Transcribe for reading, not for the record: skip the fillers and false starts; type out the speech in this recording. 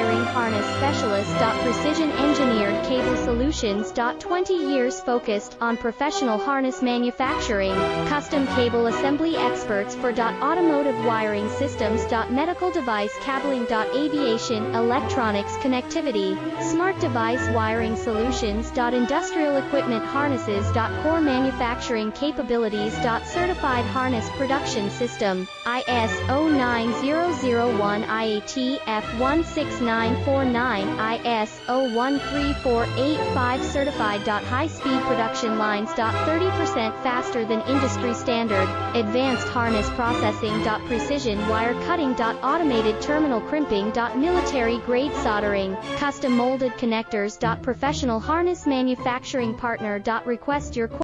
wiring harness specialist. Precision engineered cable solutions. 20 years focused on professional harness manufacturing, custom cable assembly experts for automotive wiring systems. Medical device cabling. Aviation, electronics connectivity, smart device wiring solutions. Industrial equipment harnesses. Core manufacturing capabilities. Certified harness production system, ISO 9001 IATF 16949 ISO 13485 certified. High-speed production lines. 30% faster than industry standard, advanced harness processing. Precision wire cutting. Automated terminal crimping. Military grade soldering, custom molded connectors. Professional harness manufacturing partner. Request your